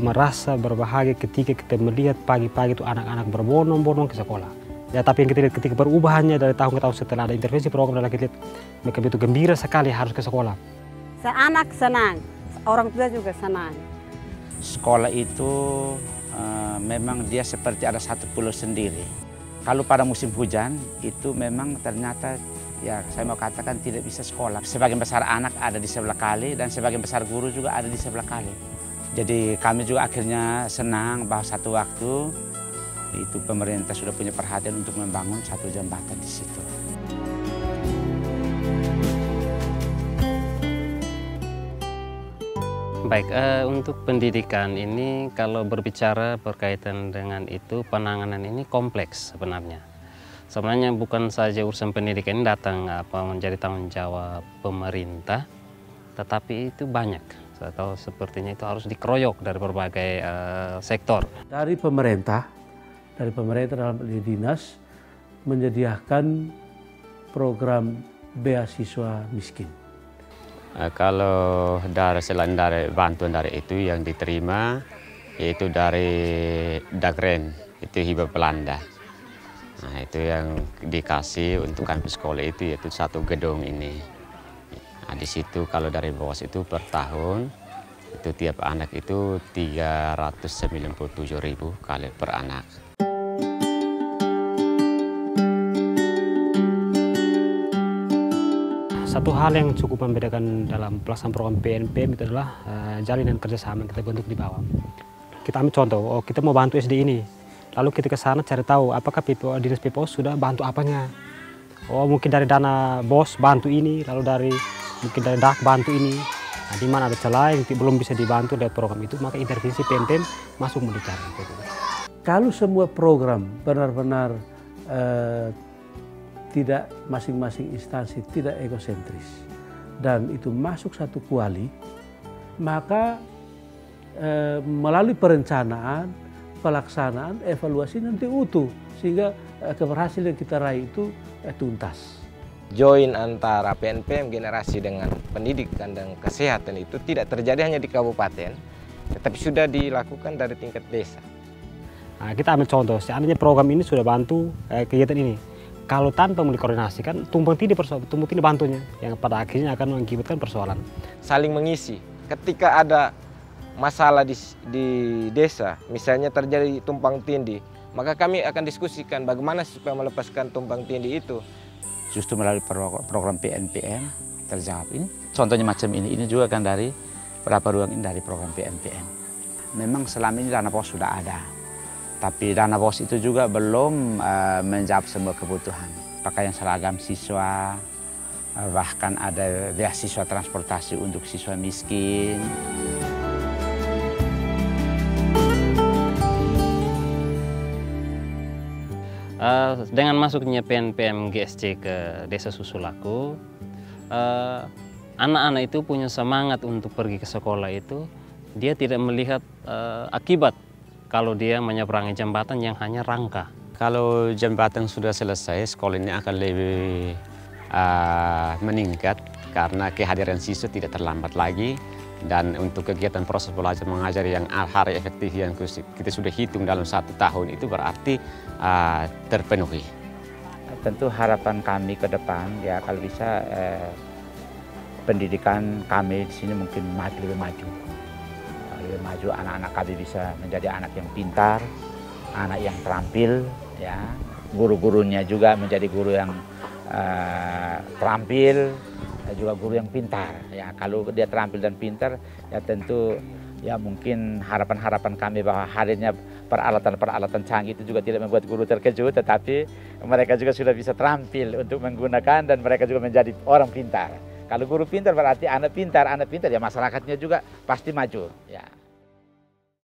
merasa berbahagia ketika kita melihat pagi-pagi itu anak-anak berbondong-bondong ke sekolah. Ya, tapi yang kita lihat ketika perubahannya dari tahun ke tahun setelah ada intervensi program adalah kita lihat mereka begitu gembira sekali harus ke sekolah. Anak senang, orang tua juga senang. Sekolah itu memang dia seperti ada satu pulau sendiri. Kalau pada musim hujan itu memang ternyata ya saya mau katakan tidak bisa sekolah. Sebagian besar anak ada di sebelah kali dan sebagian besar guru juga ada di sebelah kali. Jadi kami juga akhirnya senang bahwa satu waktu itu pemerintah sudah punya perhatian untuk membangun satu jembatan di situ. Baik, untuk pendidikan ini kalau berbicara berkaitan dengan itu penanganan ini kompleks sebenarnya. Sebenarnya bukan saja urusan pendidikan ini datang menjadi tanggung jawab pemerintah, tetapi itu banyak. Saya tahu sepertinya itu harus dikeroyok dari berbagai sektor. Dari pemerintah dalam dinas menyediakan program beasiswa miskin. Kalau selain dari bantuan dari itu yang diterima yaitu dari Dagren, itu hibah Belanda. Nah, itu yang dikasih untuk kampus sekolah itu yaitu satu gedung ini. Nah, di situ kalau dari BOS itu per tahun itu tiap anak itu 397.000 kali per anak. Satu hal yang cukup membedakan dalam pelaksanaan program PNPM itu adalah jalinan kerjasama yang kita bentuk di bawah. Kita ambil contoh, kita mau bantu SD ini, lalu kita ke sana cari tahu apakah dinas PPO sudah bantu apanya. Mungkin dari dana BOS bantu ini, lalu mungkin dari DAK bantu ini. Nah, di mana ada celah yang belum bisa dibantu dari program itu, maka intervensi PNPM masuk mendicari. Kalau semua program benar-benar tidak masing-masing instansi tidak egosentris dan itu masuk satu kuali, maka melalui perencanaan, pelaksanaan, evaluasi nanti utuh sehingga keberhasilan kita raih itu tuntas. Join antara PNPM generasi dengan pendidikan dan kesehatan itu tidak terjadi hanya di kabupaten, tetapi sudah dilakukan dari tingkat desa. Nah, kita ambil contoh, seandainya program ini sudah bantu kegiatan ini. Kalau tanpa dikoordinasikan, tumpang tindih bantunya, yang pada akhirnya akan mengakibatkan persoalan. Saling mengisi. Ketika ada masalah di desa, misalnya terjadi tumpang tindih, maka kami akan diskusikan bagaimana supaya melepaskan tumpang tindih itu. Justru melalui program PNPM terjawab ini. Contohnya macam ini juga kan dari berapa ruang ini dari program PNPM. Memang selama ini dana POS sudah ada. Tapi dana BOS itu juga belum menjawab semua kebutuhan. Pakaian seragam siswa, bahkan ada beasiswa transportasi untuk siswa miskin. Dengan masuknya PNPM GSC ke Desa Susulaku, anak-anak itu punya semangat untuk pergi ke sekolah itu. Dia tidak melihat akibat kalau dia menyeberangi jembatan yang hanya rangka. Kalau jembatan sudah selesai, sekolah ini akan lebih meningkat karena kehadiran siswa tidak terlambat lagi. Dan untuk kegiatan proses belajar mengajar yang hari efektif yang kita sudah hitung dalam 1 tahun itu berarti terpenuhi. Tentu harapan kami ke depan ya kalau bisa pendidikan kami di sini mungkin lebih maju. Anak-anak kami bisa menjadi anak yang pintar, anak yang terampil, ya. Guru-gurunya juga menjadi guru yang terampil, juga guru yang pintar. Ya, kalau dia terampil dan pintar, ya tentu ya mungkin harapan-harapan kami bahwa hadirnya peralatan-peralatan canggih itu juga tidak membuat guru terkejut, tetapi mereka juga sudah bisa terampil untuk menggunakan dan mereka juga menjadi orang pintar. Kalau guru pintar berarti anak pintar ya masyarakatnya juga pasti maju. Ya.